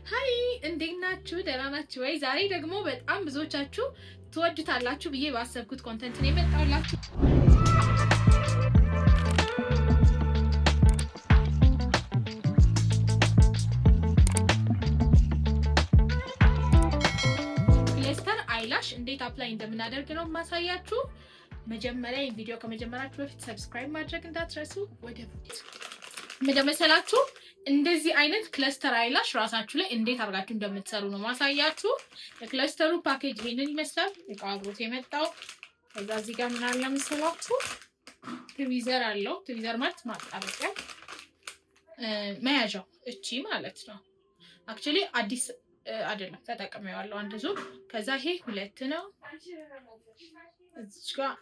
ሃይ እንዴት ናችሁ? ደህና ናችሁ ወይ? ዛሬ ደግሞ በጣም ብዙዎቻችሁ ትወዱታላችሁ ብዬ ባሰብኩት ኮንተንት ነው የመጣሁላችሁ። ክለስተር አይላሽ እንዴት አፕላይ እንደምናደርግ ነው ማሳያችሁ። መጀመሪያ ይሄን ቪዲዮ ከመጀመራችሁ በፊት ሰብስክራይብ ማድረግ እንዳትረሱ። ወደ መሰላችሁ እንደዚህ አይነት ክለስተር አይላሽ ራሳችሁ ላይ እንዴት አድርጋችሁ እንደምትሰሩ ነው ማሳያችሁ። የክለስተሩ ፓኬጅ ይሄንን ይመስላል። እቃው አብሮት የመጣው ከዛ እዚህ ጋር ምን አለ መሰላችሁ? ትዊዘር አለው። ትዊዘር ማለት ማጣበቂያ መያዣው እቺ ማለት ነው። አክቹሊ አዲስ አይደለም ተጠቅሜዋለሁ አንድ ዙር። ከዛ ይሄ ሁለት ነው። እዚህ ጋር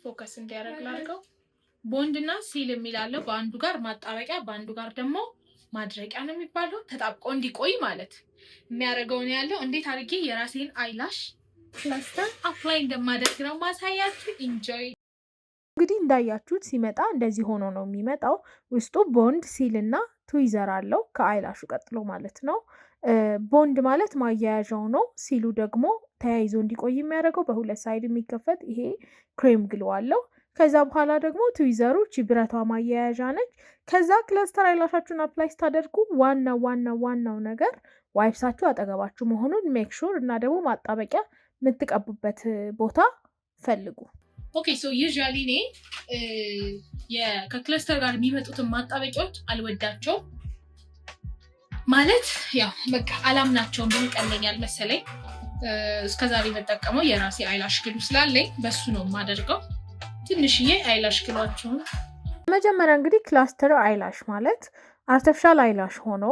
ፎከስ እንዲያደርግ ላድርገው። ቦንድና ሲል የሚላለው በአንዱ ጋር ማጣበቂያ በአንዱ ጋር ደግሞ ማድረቂያ ነው የሚባለው። ተጣብቆ እንዲቆይ ማለት የሚያደርገው ነው ያለው። እንዴት አድርጌ የራሴን አይላሽ ክለስተር አፕላይ እንደማደርግ ነው ማሳያችሁ። ኢንጆይ። እንግዲህ እንዳያችሁት ሲመጣ እንደዚህ ሆኖ ነው የሚመጣው። ውስጡ ቦንድ ሲልና ትዊዘር አለው ከአይላሹ ቀጥሎ ማለት ነው። ቦንድ ማለት ማያያዣው ነው። ሲሉ ደግሞ ተያይዞ እንዲቆይ የሚያደርገው በሁለት ሳይድ የሚከፈት ይሄ ክሬም ግሉ አለው። ከዛ በኋላ ደግሞ ትዊዘሩ ብረቷ ማያያዣ ነች። ከዛ ክለስተር አይላሻችሁን አፕላይ ስታደርጉ ዋናው ነገር ዋይፕሳችሁ አጠገባችሁ መሆኑን ሜክ ሹር እና ደግሞ ማጣበቂያ የምትቀቡበት ቦታ ፈልጉ። ኦኬ ሶ ዩዥዋሊ እኔ ከክለስተር ጋር የሚመጡትን ማጣበቂያዎች አልወዳቸውም። ማለት ያው በቃ አላምናቸውም ብሎ ቀለኛል መሰለኝ። እስከዛሬ የምጠቀመው የራሴ አይላሽ ግሉ ስላለኝ በሱ ነው የማደርገው። ትንሽዬ አይላሽ ግሏቸውን መጀመሪያ እንግዲህ ክላስተር አይላሽ ማለት አርቲፊሻል አይላሽ ሆኖ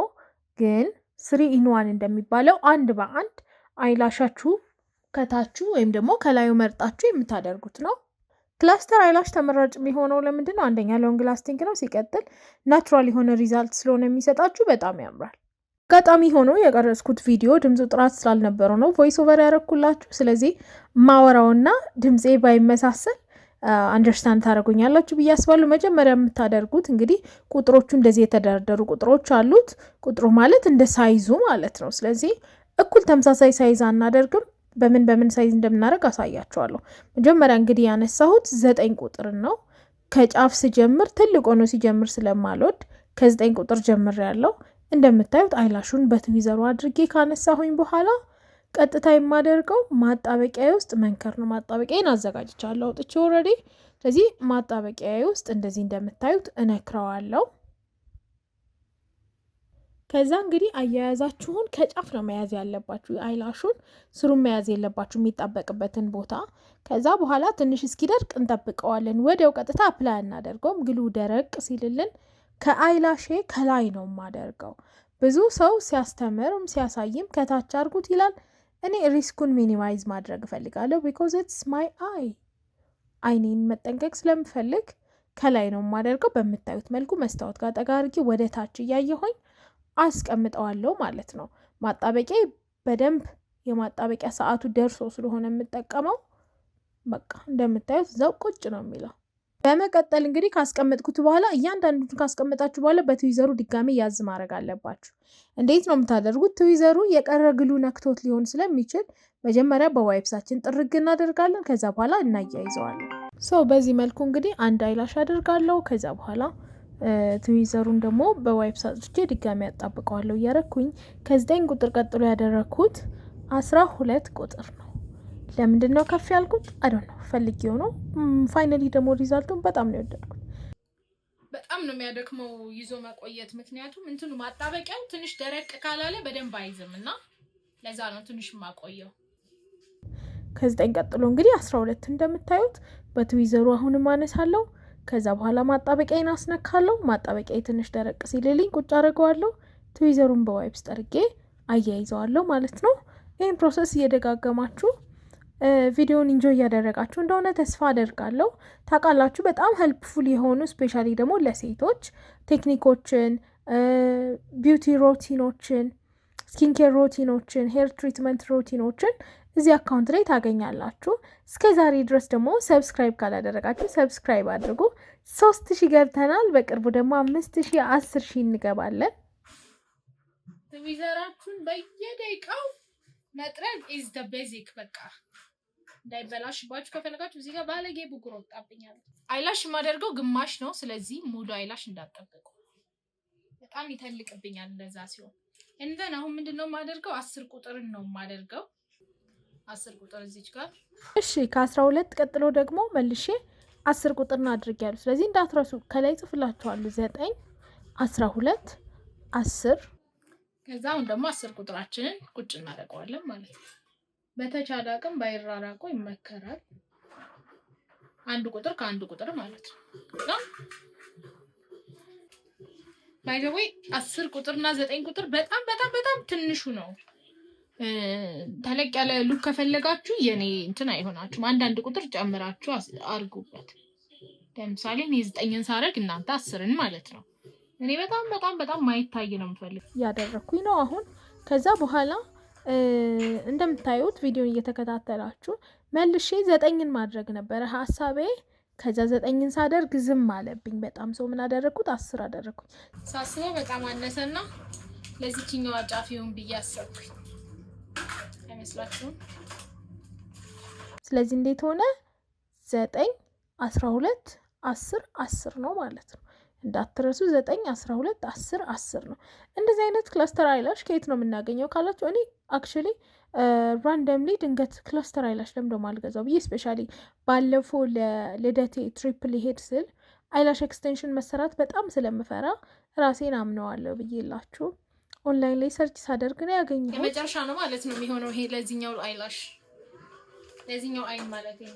ግን 3 in 1 እንደሚባለው አንድ በአንድ አይላሻችሁ ከታችሁ ወይም ደግሞ ከላዩ መርጣችሁ የምታደርጉት ነው። ክላስተር አይላሽ ተመራጭ የሚሆነው ለምንድን ነው? አንደኛ ሎንግ ላስቲንግ ነው። ሲቀጥል ናቹራል የሆነ ሪዛልት ስለሆነ የሚሰጣችሁ በጣም ያምራል። አጋጣሚ ሆኖ የቀረጽኩት ቪዲዮ ድምፁ ጥራት ስላልነበረው ነው ቮይስ ኦቨር ያደረኩላችሁ። ስለዚህ ማወራውና ድምፄ ባይመሳሰል አንደርስታንድ ታደርጉኛላችሁ ብዬ አስባለሁ። መጀመሪያ የምታደርጉት እንግዲህ ቁጥሮቹ እንደዚህ የተደረደሩ ቁጥሮች አሉት። ቁጥሩ ማለት እንደ ሳይዙ ማለት ነው። ስለዚህ እኩል ተመሳሳይ ሳይዝ አናደርግም። በምን ሳይዝ እንደምናደርግ አሳያችኋለሁ። መጀመሪያ እንግዲህ ያነሳሁት 9 ቁጥር ነው። ከጫፍ ስጀምር ትልቅ ሆኖ ሲጀምር ስለማልወድ ከ9 ቁጥር ጀምር ያለው እንደምታዩት አይላሹን በትዊዘሩ አድርጌ ካነሳሁኝ በኋላ ቀጥታ የማደርገው ማጣበቂያዬ ውስጥ መንከር ነው። ማጣበቂያዬን አዘጋጅቻለሁ አውጥቼ ኦልሬዲ። ስለዚህ ማጣበቂያዬ ውስጥ እንደዚህ እንደምታዩት እነክረዋለሁ። ከዛ እንግዲህ አያያዛችሁን ከጫፍ ነው መያዝ ያለባችሁ። አይላሹን ስሩን መያዝ የለባችሁ የሚጣበቅበትን ቦታ። ከዛ በኋላ ትንሽ እስኪደርቅ እንጠብቀዋለን። ወዲያው ቀጥታ አፕላይ አናደርገውም። ግሉ ደረቅ ሲልልን ከአይላሼ ከላይ ነው የማደርገው። ብዙ ሰው ሲያስተምርም ሲያሳይም ከታች አድርጉት ይላል። እኔ ሪስኩን ሚኒማይዝ ማድረግ እፈልጋለሁ። ቢኮዝ ኢትስ ማይ አይኔን መጠንቀቅ ስለምፈልግ ከላይ ነው የማደርገው። በምታዩት መልኩ መስታወት ጋር ጠጋ አድርጌ ወደ ታች እያየሆኝ አስቀምጠዋለሁ ማለት ነው። ማጣበቂያ በደንብ የማጣበቂያ ሰዓቱ ደርሶ ስለሆነ የምጠቀመው በቃ እንደምታዩት እዛው ቁጭ ነው የሚለው። በመቀጠል እንግዲህ ካስቀመጥኩት በኋላ እያንዳንዱን ካስቀመጣችሁ በኋላ በትዊዘሩ ድጋሚ ያዝ ማድረግ አለባችሁ። እንዴት ነው የምታደርጉት? ትዊዘሩ የቀረ ግሉ ነክቶት ሊሆን ስለሚችል መጀመሪያ በዋይፕሳችን ጥርግ እናደርጋለን። ከዛ በኋላ እናያይዘዋለን። በዚህ መልኩ እንግዲህ አንድ አይላሽ አደርጋለሁ። ከዛ በኋላ ትዊዘሩን ደግሞ በዋይፕስ አጥቼ ድጋሚ ያጣብቀዋለሁ እያረኩኝ። ከ9 ቁጥር ቀጥሎ ያደረኩት 12 ቁጥር ነው። ለምንድን ነው ከፍ ያልኩት? ነው ፈልጌው ነው። ፋይናሊ ደግሞ ሪዛልቱን በጣም ነው የወደድኩት። በጣም ነው የሚያደክመው ይዞ መቆየት። ምክንያቱም እንትኑ ማጣበቂያው ትንሽ ደረቅ ካላለ በደንብ አይዝም እና ለዛ ነው ትንሽ ማቆየው። ከ9 ቀጥሎ እንግዲህ 12 እንደምታዩት በትዊዘሩ አሁንም አነሳለሁ። ከዛ በኋላ ማጣበቂያዬን አስነካለሁ። ማጣበቂያዬ ትንሽ ደረቅ ሲልልኝ ቁጭ አድርገዋለሁ። ትዊዘሩን በዋይፕስ ጠርጌ አያይዘዋለሁ ማለት ነው። ይህን ፕሮሰስ እየደጋገማችሁ ቪዲዮን ኢንጆይ እያደረጋችሁ እንደሆነ ተስፋ አደርጋለሁ። ታውቃላችሁ በጣም ሄልፕፉል የሆኑ ስፔሻሊ ደግሞ ለሴቶች ቴክኒኮችን፣ ቢዩቲ ሮቲኖችን፣ ስኪንኬር ሮቲኖችን፣ ሄር ትሪትመንት ሮቲኖችን እዚህ አካውንት ላይ ታገኛላችሁ። እስከ ዛሬ ድረስ ደግሞ ሰብስክራይብ ካላደረጋችሁ ሰብስክራይብ አድርጉ። 3000 ገብተናል። በቅርቡ ደግሞ 5000፣ 10000 እንገባለን። ትዊዘራችሁን በየደቂቃው መጥረግ is the basic በቃ እንዳይበላሽባችሁ ከፈለጋችሁ እዚህ ጋር ባለጌ ብጉር ወጣብኛል። አይላሽ ማደርገው ግማሽ ነው። ስለዚህ ሙሉ አይላሽ እንዳጠብቁ በጣም ይተልቅብኛል እንደዛ ሲሆን። እንትን አሁን ምንድነው ማደርገው 10 ቁጥርን ነው ማደርገው 10 ቁጥር እዚች ጋር እሺ። ከ12 ቀጥሎ ደግሞ መልሼ 10 ቁጥርን አድርጌያለሁ። ስለዚህ እንዳትረሱ ከላይ ጽፍላችኋለሁ 9 12 10 ከዛ አሁን ደግሞ 10 ቁጥራችንን ቁጭ እናደርገዋለን ማለት ነው። በተቻለ አቅም ባይራራቁ ይመከራል። አንድ ቁጥር ከአንድ ቁጥር ማለት ነው። ባይ ዘ ዌይ 10 ቁጥርና 9 ቁጥር በጣም በጣም በጣም ትንሹ ነው። ተለቅ ያለ ሉክ ከፈለጋችሁ የኔ እንትን አይሆናችሁም። አንዳንድ ቁጥር ጨምራችሁ አርጉበት። ለምሳሌ እኔ 9ን ሳረግ እናንተ 10ን ማለት ነው። እኔ በጣም በጣም በጣም ማይታይ ነው የምፈልገው ያደረኩኝ ነው አሁን። ከዛ በኋላ እንደምታዩት ቪዲዮን እየተከታተላችሁ መልሼ 9ን ማድረግ ነበር ሐሳቤ። ከዛ 9ን ሳደርግ ዝም አለብኝ በጣም። ሰው ምን አደረኩት 10 አደረኩኝ። ሳስበው በጣም አነሰና ለዚህኛው አጫፊውን ብያሰብኩኝ አይመስላችሁም? ስለዚህ እንዴት ሆነ 9 12 10 10 ነው ማለት ነው። እንዳትረሱ 9 12 10 10 ነው። እንደዚህ አይነት ክላስተር አይላሽ ከየት ነው የምናገኘው ካላችሁ እኔ አክቹሊ ራንደምሊ ድንገት ክላስተር አይላሽ ለምን ደሞ አልገዛው ብዬ ስፔሻሊ ባለፈው ለልደቴ ትሪፕ ሊሄድ ስል አይላሽ ኤክስቴንሽን መሰራት በጣም ስለምፈራ ራሴን አምነዋለሁ ብዬላችሁ ኦንላይን ላይ ሰርች ሳደርግ ነው ያገኘሁት። የመጨረሻ ነው ማለት ነው የሚሆነው ይሄ ለዚህኛው አይላሽ ለዚህኛው አይን ማለት ነው።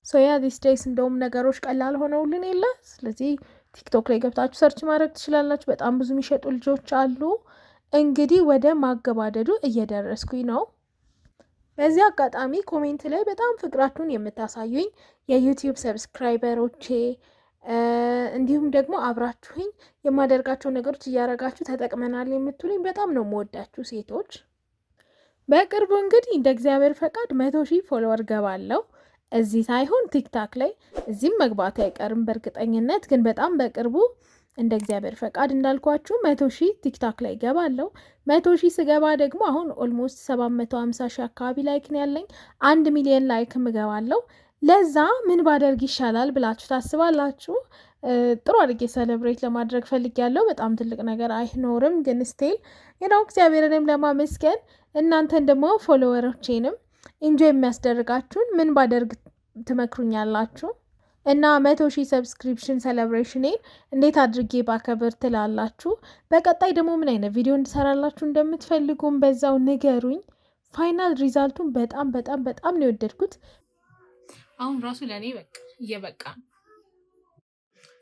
ሶ ያ ዲስ ዴይስ እንደውም ነገሮች ቀላል ሆነውልን የለ። ስለዚህ ቲክቶክ ላይ ገብታችሁ ሰርች ማድረግ ትችላላችሁ። በጣም ብዙ የሚሸጡ ልጆች አሉ። እንግዲህ ወደ ማገባደዱ እየደረስኩኝ ነው። በዚህ አጋጣሚ ኮሜንት ላይ በጣም ፍቅራችሁን የምታሳዩኝ የዩቲዩብ ሰብስክራይበሮቼ እንዲሁም ደግሞ አብራችሁኝ የማደርጋቸው ነገሮች እያረጋችሁ ተጠቅመናል የምትሉኝ በጣም ነው የምወዳችሁ ሴቶች። በቅርቡ እንግዲህ እንደ እግዚአብሔር ፈቃድ 100,000 ፎሎወር ገባለሁ። እዚህ ሳይሆን ቲክታክ ላይ እዚህም መግባት አይቀርም በእርግጠኝነት። ግን በጣም በቅርቡ እንደ እግዚአብሔር ፈቃድ እንዳልኳችሁ 100,000 ቲክታክ ላይ ገባለሁ። 100,000 ስገባ ደግሞ አሁን ኦልሞስት 750,000 አካባቢ ላይክ ነው ያለኝ። 1 ሚሊዮን ላይክ ምገባለሁ። ለዛ ምን ባደርግ ይሻላል ብላችሁ ታስባላችሁ? ጥሩ አድርጌ ሰለብሬት ለማድረግ ፈልጊያለሁ። በጣም ትልቅ ነገር አይኖርም፣ ግን ስቲል እግዚአብሔርንም ለማመስገን እናንተን ደግሞ ፎሎወሮቼንም ኢንጆይ የሚያስደርጋችሁን ምን ባደርግ ትመክሩኛላችሁ? እና 100,000 ሰብስክሪፕሽን ሴሌብሬሽኔን እንዴት አድርጌ ባከብር ትላላችሁ? በቀጣይ ደግሞ ምን አይነት ቪዲዮ እንድሰራላችሁ እንደምትፈልጉም በዛው ንገሩኝ። ፋይናል ሪዛልቱን በጣም በጣም በጣም ነው የወደድኩት። አሁን ራሱ ለኔ በቃ እየበቃ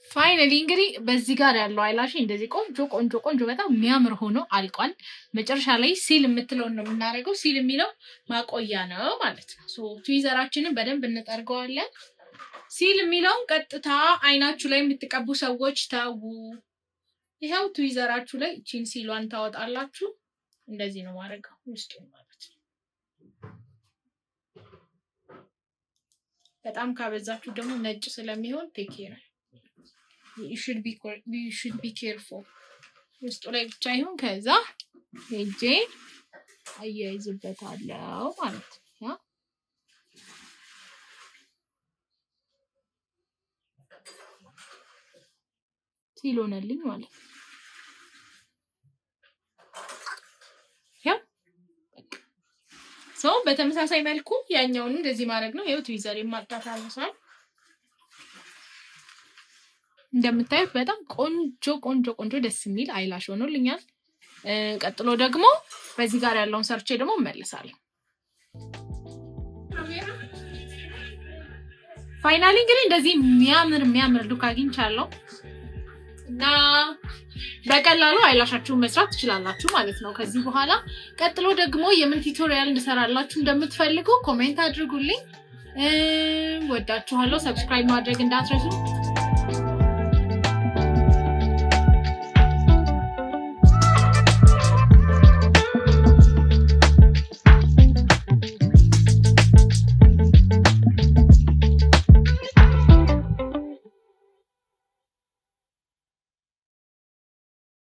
ፋይናሊ እንግዲህ በዚህ ጋር ያለው አይላሽ እንደዚህ ቆንጆ ቆንጆ ቆንጆ በጣም የሚያምር ሆኖ አልቋል። መጨረሻ ላይ ሲል የምትለውን ነው የምናደርገው። ሲል የሚለው ማቆያ ነው ማለት ነው። ሶ ትዊዘራችንን በደንብ እንጠርገዋለን። ሲል የሚለውን ቀጥታ አይናችሁ ላይ የምትቀቡ ሰዎች ታው ይሄው ትዊዘራችሁ ላይ ቺን ሲሏን ታወጣላችሁ። እንደዚህ ነው ማድረገው ውስጥ ማለት ነው። በጣም ካበዛችሁ ደግሞ ነጭ ስለሚሆን ቴክ ኬር you should be careful ውስጡ ላይ ብቻ ይሁን። ከዛ ሄጄ አያይዝበታለሁ ማለት ነው። ሲሎነልኝ ማለት ነው። ያው ሰው በተመሳሳይ መልኩ ያኛውን እንደዚህ ማድረግ ነው። ይሄው ትዊዘር የማጣት አልሳል እንደምታዩት በጣም ቆንጆ ቆንጆ ቆንጆ ደስ የሚል አይላሽ ሆኖልኛል። ቀጥሎ ደግሞ በዚህ ጋር ያለውን ሰርቼ ደግሞ እመለሳለሁ። ፋይናሊ እንግዲህ እንደዚህ የሚያምር ሉክ አግኝቻለሁ እና በቀላሉ አይላሻችሁን መስራት ትችላላችሁ ማለት ነው ከዚህ በኋላ። ቀጥሎ ደግሞ የምን ቱቶሪያል እንድሰራላችሁ እንደምትፈልጉ ኮሜንት አድርጉልኝ። ወዳችኋለሁ። ሰብስክራይብ ማድረግ እንዳትረሱ።